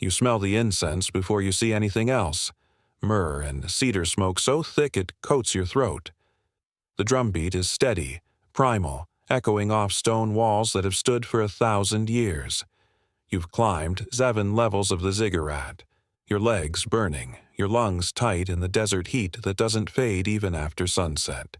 You smell the incense before you see anything else. Myrrh and cedar smoke so thick it coats your throat. The drumbeat is steady, primal, echoing off stone walls that have stood for 1,000 years. You've climbed 7 levels of the ziggurat, your legs burning, your lungs tight in the desert heat that doesn't fade even after sunset.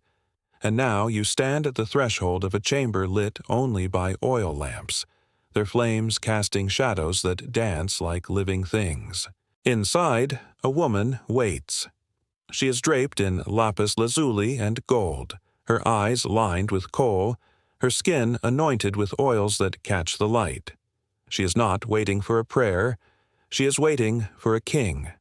And now you stand at the threshold of a chamber lit only by oil lamps, their flames casting shadows that dance like living things. Inside, a woman waits. She is draped in lapis lazuli and gold, her eyes lined with kohl, her skin anointed with oils that catch the light. She is not waiting for a prayer, she is waiting for a king.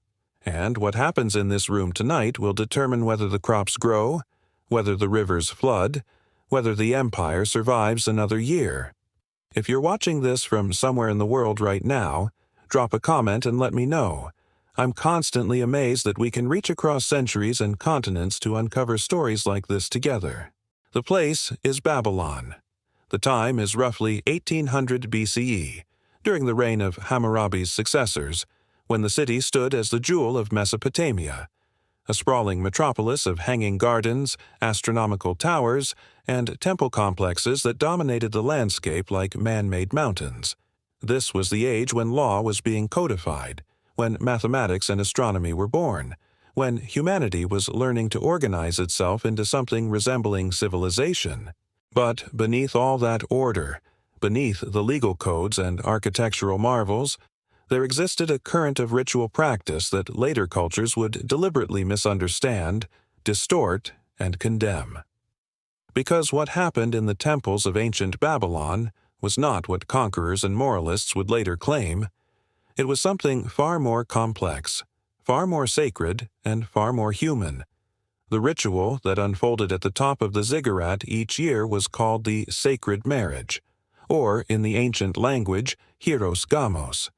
And what happens in this room tonight will determine whether the crops grow, whether the rivers flood, whether the empire survives another year. If you're watching this from somewhere in the world right now, drop a comment and let me know. I'm constantly amazed that we can reach across centuries and continents to uncover stories like this together. The place is Babylon. The time is roughly 1800 BCE, during the reign of Hammurabi's successors, when the city stood as the jewel of Mesopotamia, a sprawling metropolis of hanging gardens, astronomical towers, and temple complexes that dominated the landscape like man-made mountains. This was the age when law was being codified, when mathematics and astronomy were born, when humanity was learning to organize itself into something resembling civilization. But beneath all that order, beneath the legal codes and architectural marvels, there existed a current of ritual practice that later cultures would deliberately misunderstand, distort, and condemn. Because what happened in the temples of ancient Babylon was not what conquerors and moralists would later claim. It was something far more complex, far more sacred, and far more human. The ritual that unfolded at the top of the ziggurat each year was called the sacred marriage, or in the ancient language, hieros gamos.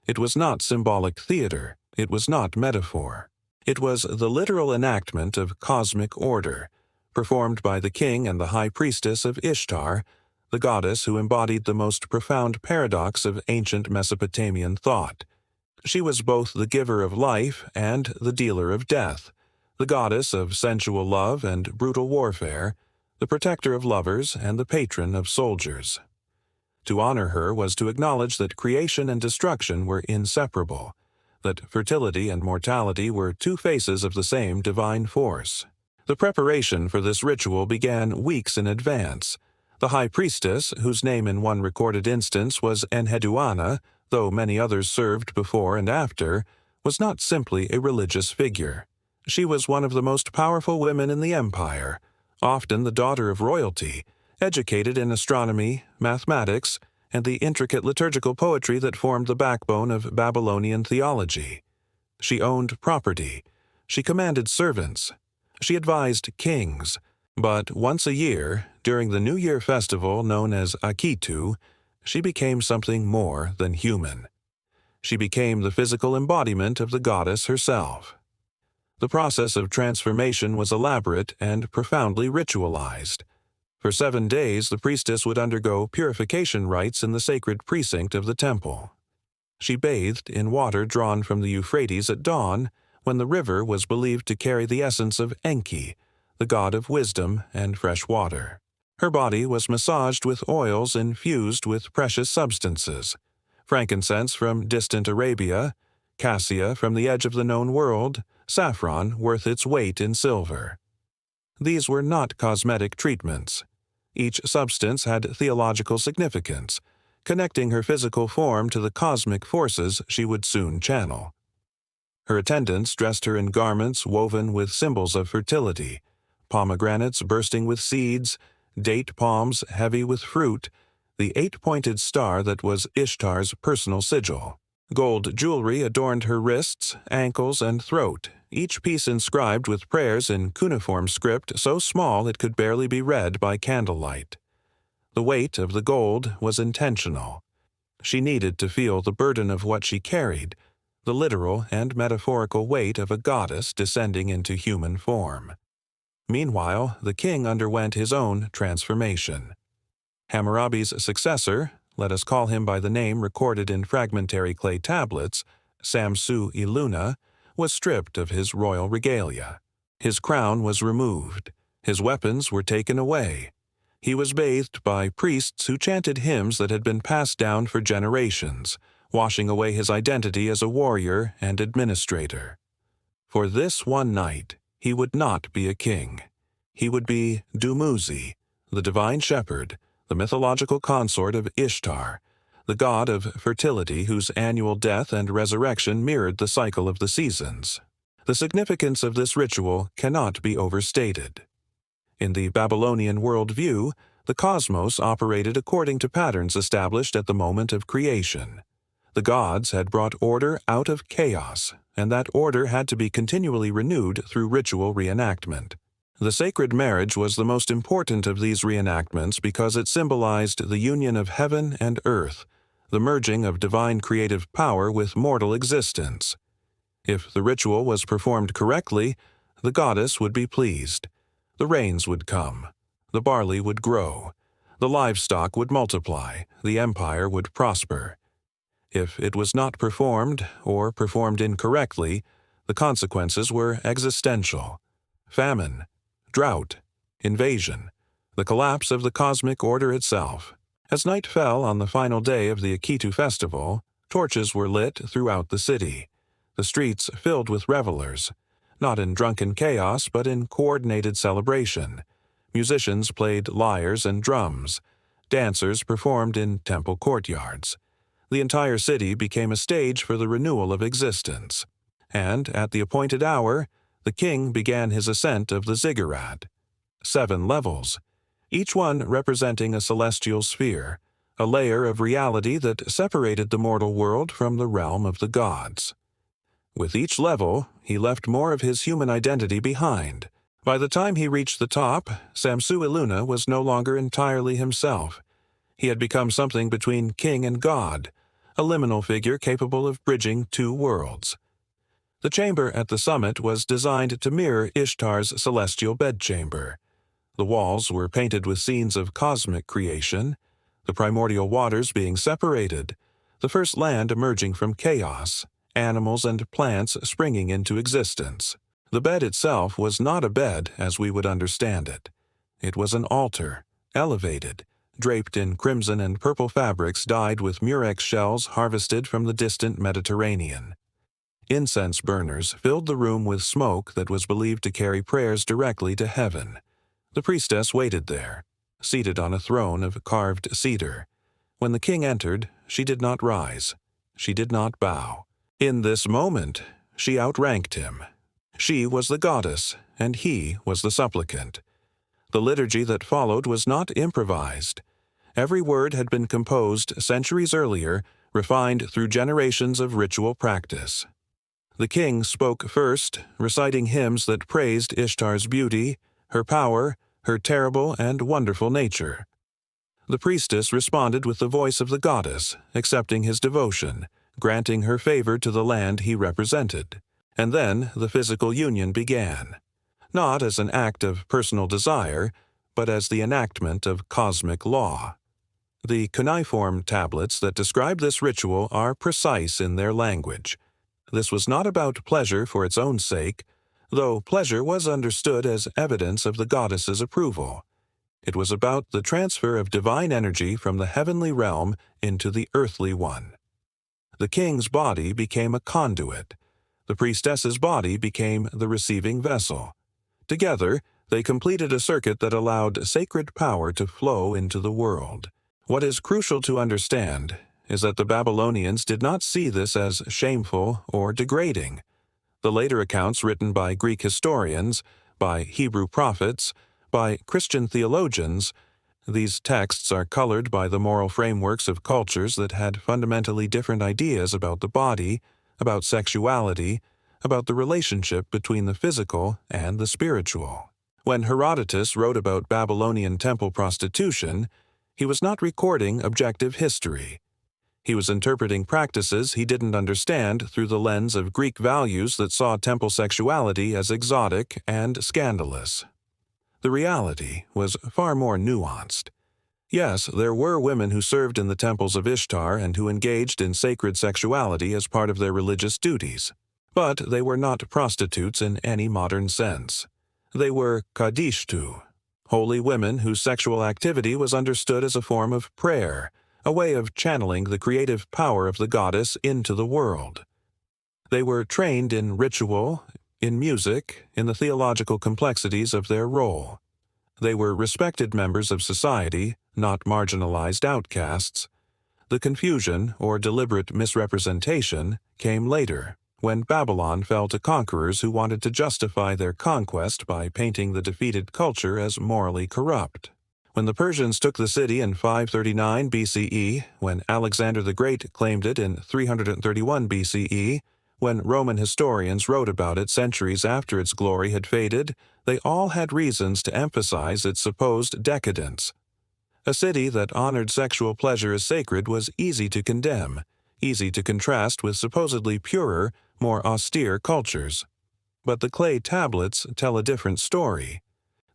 It was not symbolic theater, it was not metaphor. It was the literal enactment of cosmic order, performed by the king and the high priestess of Ishtar, the goddess who embodied the most profound paradox of ancient Mesopotamian thought. She was both the giver of life and the dealer of death, the goddess of sensual love and brutal warfare, the protector of lovers and the patron of soldiers. To honor her was to acknowledge that creation and destruction were inseparable, that fertility and mortality were two faces of the same divine force. The preparation for this ritual began weeks in advance. The high priestess, whose name in one recorded instance was Enheduanna, though many others served before and after, was not simply a religious figure. She was one of the most powerful women in the empire, often the daughter of royalty, educated in astronomy, mathematics, and the intricate liturgical poetry that formed the backbone of Babylonian theology. She owned property. She commanded servants. She advised kings. But once a year, during the New Year festival known as Akitu, she became something more than human. She became the physical embodiment of the goddess herself. The process of transformation was elaborate and profoundly ritualized. For 7 days, the priestess would undergo purification rites in the sacred precinct of the temple. She bathed in water drawn from the Euphrates at dawn, when the river was believed to carry the essence of Enki, the god of wisdom and fresh water. Her body was massaged with oils infused with precious substances, frankincense from distant Arabia, cassia from the edge of the known world, saffron worth its weight in silver. These were not cosmetic treatments. Each substance had theological significance, connecting her physical form to the cosmic forces she would soon channel. Her attendants dressed her in garments woven with symbols of fertility, pomegranates bursting with seeds, date palms heavy with fruit, the 8-pointed star that was Ishtar's personal sigil. Gold jewelry adorned her wrists, ankles, and throat, each piece inscribed with prayers in cuneiform script so small it could barely be read by candlelight. The weight of the gold was intentional. She needed to feel the burden of what she carried, the literal and metaphorical weight of a goddess descending into human form. Meanwhile, the king underwent his own transformation. Hammurabi's successor, let us call him by the name recorded in fragmentary clay tablets, Samsu-Iluna, was stripped of his royal regalia. His crown was removed. His weapons were taken away. He was bathed by priests who chanted hymns that had been passed down for generations, washing away his identity as a warrior and administrator. For this one night, he would not be a king. He would be Dumuzi, the divine shepherd, the mythological consort of Ishtar, the god of fertility whose annual death and resurrection mirrored the cycle of the seasons. The significance of this ritual cannot be overstated. In the Babylonian worldview, the cosmos operated according to patterns established at the moment of creation. The gods had brought order out of chaos, and that order had to be continually renewed through ritual reenactment. The sacred marriage was the most important of these reenactments because it symbolized the union of heaven and earth, the merging of divine creative power with mortal existence. If the ritual was performed correctly, the goddess would be pleased. The rains would come. The barley would grow. The livestock would multiply. The empire would prosper. If it was not performed, or performed incorrectly, the consequences were existential. Famine, drought, invasion, the collapse of the cosmic order itself. As night fell on the final day of the Akitu festival, torches were lit throughout the city, the streets filled with revelers, not in drunken chaos but in coordinated celebration. Musicians played lyres and drums. Dancers performed in temple courtyards. The entire city became a stage for the renewal of existence. And at the appointed hour, the king began his ascent of the ziggurat. 7 levels, each one representing a celestial sphere, a layer of reality that separated the mortal world from the realm of the gods. With each level, he left more of his human identity behind. By the time he reached the top, Samsu-Iluna was no longer entirely himself. He had become something between king and god, a liminal figure capable of bridging 2 worlds. The chamber at the summit was designed to mirror Ishtar's celestial bedchamber. The walls were painted with scenes of cosmic creation, the primordial waters being separated, the first land emerging from chaos, animals and plants springing into existence. The bed itself was not a bed as we would understand it. It was an altar, elevated, draped in crimson and purple fabrics dyed with murex shells harvested from the distant Mediterranean. Incense burners filled the room with smoke that was believed to carry prayers directly to heaven. The priestess waited there, seated on a throne of carved cedar. When the king entered, she did not rise. She did not bow. In this moment, she outranked him. She was the goddess, and he was the supplicant. The liturgy that followed was not improvised. Every word had been composed centuries earlier, refined through generations of ritual practice. The king spoke first, reciting hymns that praised Ishtar's beauty, her power, her terrible and wonderful nature. The priestess responded with the voice of the goddess, accepting his devotion, granting her favor to the land he represented. And then the physical union began, not as an act of personal desire, but as the enactment of cosmic law. The cuneiform tablets that describe this ritual are precise in their language. This was not about pleasure for its own sake, though pleasure was understood as evidence of the goddess's approval. It was about the transfer of divine energy from the heavenly realm into the earthly one. The king's body became a conduit. The priestess's body became the receiving vessel. Together, they completed a circuit that allowed sacred power to flow into the world. What is crucial to understand is that the Babylonians did not see this as shameful or degrading. The later accounts written by Greek historians, by Hebrew prophets, by Christian theologians, these texts are colored by the moral frameworks of cultures that had fundamentally different ideas about the body, about sexuality, about the relationship between the physical and the spiritual. When Herodotus wrote about Babylonian temple prostitution, he was not recording objective history. He was interpreting practices he didn't understand through the lens of Greek values that saw temple sexuality as exotic and scandalous. The reality was far more nuanced. Yes, there were women who served in the temples of Ishtar and who engaged in sacred sexuality as part of their religious duties. But they were not prostitutes in any modern sense. They were kadishtu, holy women whose sexual activity was understood as a form of prayer, a way of channeling the creative power of the goddess into the world. They were trained in ritual, in music, in the theological complexities of their role. They were respected members of society, not marginalized outcasts. The confusion, or deliberate misrepresentation, came later, when Babylon fell to conquerors who wanted to justify their conquest by painting the defeated culture as morally corrupt. When the Persians took the city in 539 BCE, when Alexander the Great claimed it in 331 BCE, when Roman historians wrote about it centuries after its glory had faded, they all had reasons to emphasize its supposed decadence. A city that honored sexual pleasure as sacred was easy to condemn, easy to contrast with supposedly purer, more austere cultures. But the clay tablets tell a different story.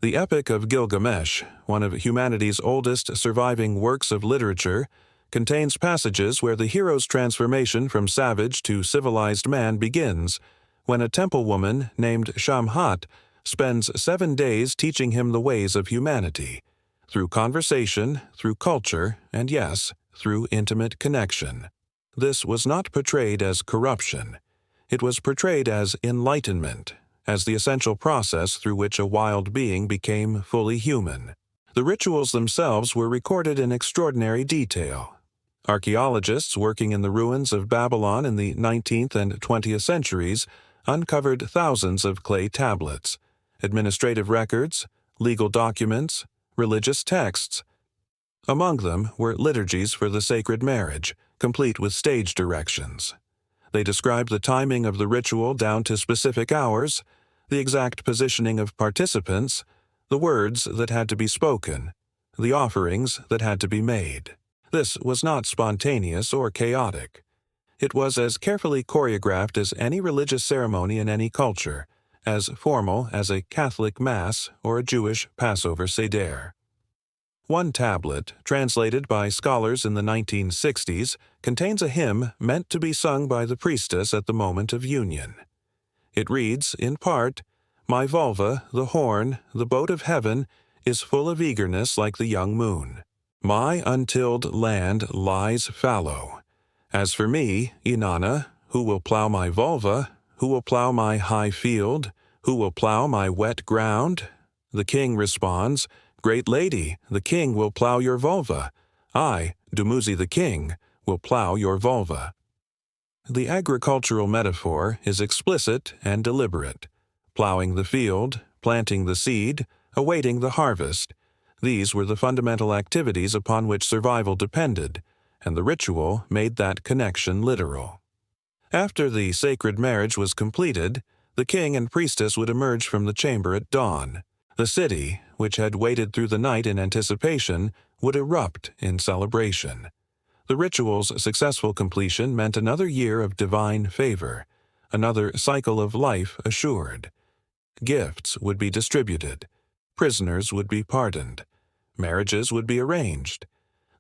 The Epic of Gilgamesh, one of humanity's oldest surviving works of literature, contains passages where the hero's transformation from savage to civilized man begins, when a temple woman named Shamhat spends 7 days teaching him the ways of humanity, through conversation, through culture, and yes, through intimate connection. This was not portrayed as corruption. It was portrayed as enlightenment, as the essential process through which a wild being became fully human. The rituals themselves were recorded in extraordinary detail. Archaeologists working in the ruins of Babylon in the 19th and 20th centuries uncovered thousands of clay tablets, administrative records, legal documents, religious texts. Among them were liturgies for the sacred marriage, complete with stage directions. They described the timing of the ritual down to specific hours, the exact positioning of participants, the words that had to be spoken, the offerings that had to be made. This was not spontaneous or chaotic. It was as carefully choreographed as any religious ceremony in any culture, as formal as a Catholic Mass or a Jewish Passover Seder. One tablet, translated by scholars in the 1960s, contains a hymn meant to be sung by the priestess at the moment of union. It reads, in part, "My vulva, the horn, the boat of heaven, is full of eagerness like the young moon. My untilled land lies fallow. As for me, Inanna, who will plow my vulva? Who will plow my high field? Who will plow my wet ground?" The king responds, "Great lady, the king will plow your vulva. I, Dumuzi the king, will plow your vulva." The agricultural metaphor is explicit and deliberate. Plowing the field, planting the seed, awaiting the harvest. These were the fundamental activities upon which survival depended, and the ritual made that connection literal. After the sacred marriage was completed, the king and priestess would emerge from the chamber at dawn. The city, which had waited through the night in anticipation, would erupt in celebration. The ritual's successful completion meant another year of divine favor, another cycle of life assured. Gifts would be distributed. Prisoners would be pardoned. Marriages would be arranged.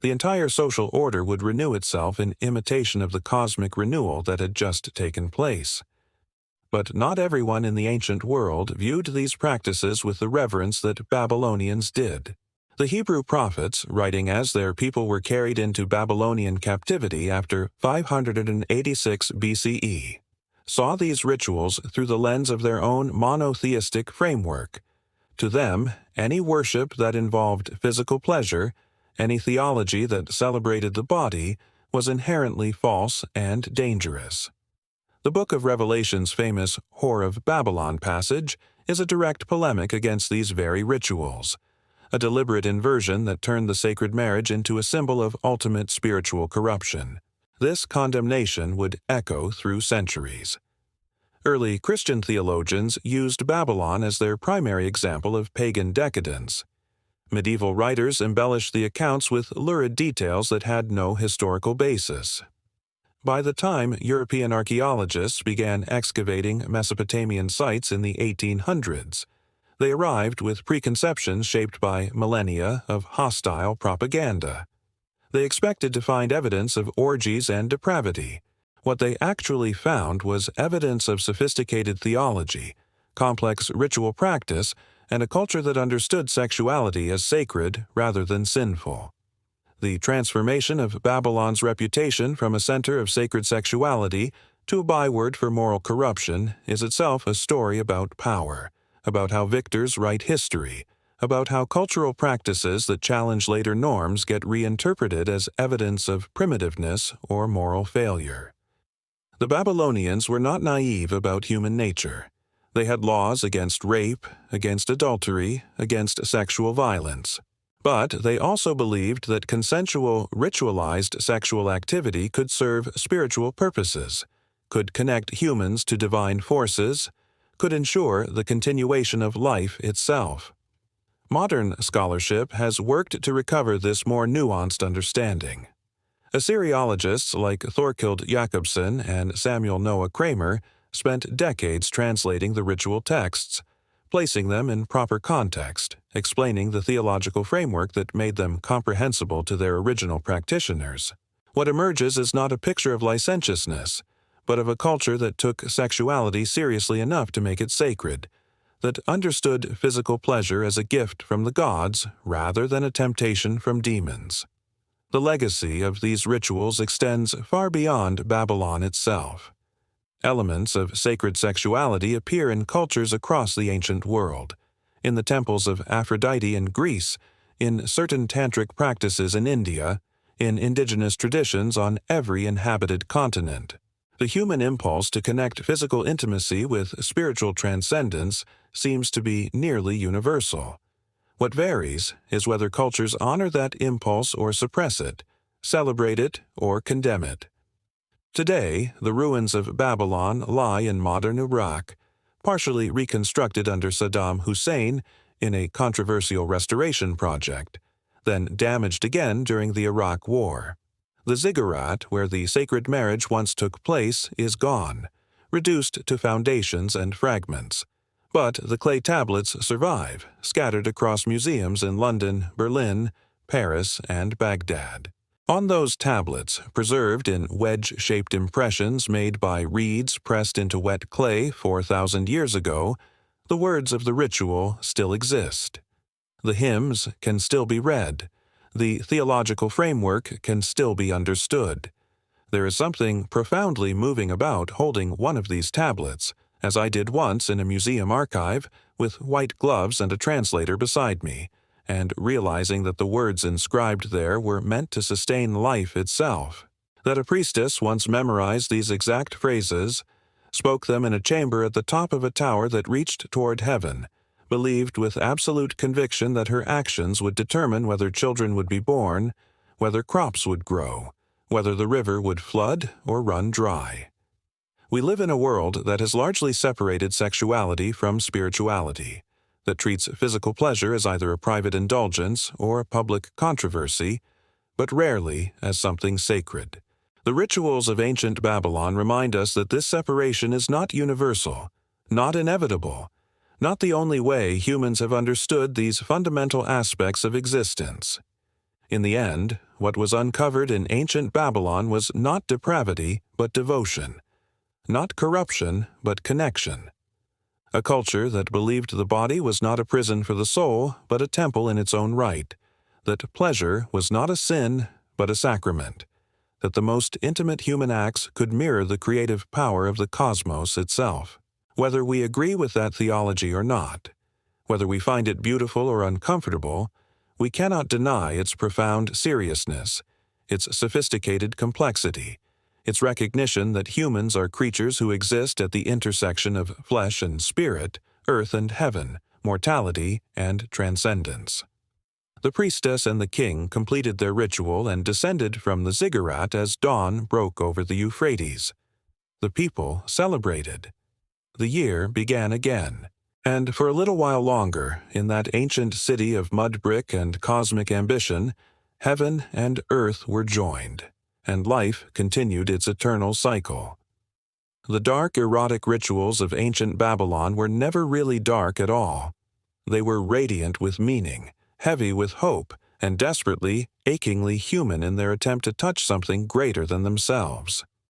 The entire social order would renew itself in imitation of the cosmic renewal that had just taken place. But not everyone in the ancient world viewed these practices with the reverence that Babylonians did. The Hebrew prophets, writing as their people were carried into Babylonian captivity after 586 BCE, saw these rituals through the lens of their own monotheistic framework. To them, any worship that involved physical pleasure, any theology that celebrated the body, was inherently false and dangerous. The Book of Revelation's famous Whore of Babylon passage is a direct polemic against these very rituals, a deliberate inversion that turned the sacred marriage into a symbol of ultimate spiritual corruption. This condemnation would echo through centuries. Early Christian theologians used Babylon as their primary example of pagan decadence. Medieval writers embellished the accounts with lurid details that had no historical basis. By the time European archaeologists began excavating Mesopotamian sites in the 1800s, They arrived with preconceptions shaped by millennia of hostile propaganda. They expected to find evidence of orgies and depravity. What they actually found was evidence of sophisticated theology, complex ritual practice, and a culture that understood sexuality as sacred rather than sinful. The transformation of Babylon's reputation from a center of sacred sexuality to a byword for moral corruption is itself a story about power, about how victors write history, about how cultural practices that challenge later norms get reinterpreted as evidence of primitiveness or moral failure. The Babylonians were not naive about human nature. They had laws against rape, against adultery, against sexual violence. But they also believed that consensual, ritualized sexual activity could serve spiritual purposes, could connect humans to divine forces, could ensure the continuation of life itself. Modern scholarship has worked to recover this more nuanced understanding. Assyriologists like Thorkild Jakobsen and Samuel Noah Kramer spent decades translating the ritual texts, placing them in proper context, explaining the theological framework that made them comprehensible to their original practitioners. What emerges is not a picture of licentiousness, but of a culture that took sexuality seriously enough to make it sacred, that understood physical pleasure as a gift from the gods rather than a temptation from demons. The legacy of these rituals extends far beyond Babylon itself. Elements of sacred sexuality appear in cultures across the ancient world, in the temples of Aphrodite in Greece, in certain tantric practices in India, in indigenous traditions on every inhabited continent. The human impulse to connect physical intimacy with spiritual transcendence seems to be nearly universal. What varies is whether cultures honor that impulse or suppress it, celebrate it or condemn it. Today, the ruins of Babylon lie in modern Iraq, partially reconstructed under Saddam Hussein in a controversial restoration project, then damaged again during the Iraq War. The ziggurat, where the sacred marriage once took place, is gone, reduced to foundations and fragments. But the clay tablets survive, scattered across museums in London, Berlin, Paris, and Baghdad. On those tablets, preserved in wedge-shaped impressions made by reeds pressed into wet clay 4,000 years ago, the words of the ritual still exist. The hymns can still be read. The theological framework can still be understood. There is something profoundly moving about holding one of these tablets, as I did once in a museum archive, with white gloves and a translator beside me, and realizing that the words inscribed there were meant to sustain life itself. That a priestess once memorized these exact phrases, spoke them in a chamber at the top of a tower that reached toward heaven, believed with absolute conviction that her actions would determine whether children would be born, whether crops would grow, whether the river would flood or run dry. We live in a world that has largely separated sexuality from spirituality, that treats physical pleasure as either a private indulgence or a public controversy, but rarely as something sacred. The rituals of ancient Babylon remind us that this separation is not universal, not inevitable, not the only way humans have understood these fundamental aspects of existence. In the end, what was uncovered in ancient Babylon was not depravity, but devotion, not corruption, but connection. A culture that believed the body was not a prison for the soul, but a temple in its own right, that pleasure was not a sin, but a sacrament, that the most intimate human acts could mirror the creative power of the cosmos itself. Whether we agree with that theology or not, whether we find it beautiful or uncomfortable, we cannot deny its profound seriousness, its sophisticated complexity, its recognition that humans are creatures who exist at the intersection of flesh and spirit, earth and heaven, mortality and transcendence. The priestess and the king completed their ritual and descended from the ziggurat as dawn broke over the Euphrates. The people celebrated. The year began again, and for a little while longer, in that ancient city of mud brick and cosmic ambition, heaven and earth were joined, and life continued its eternal cycle. The dark, erotic rituals of ancient Babylon were never really dark at all. They were radiant with meaning, heavy with hope, and desperately, achingly human in their attempt to touch something greater than themselves.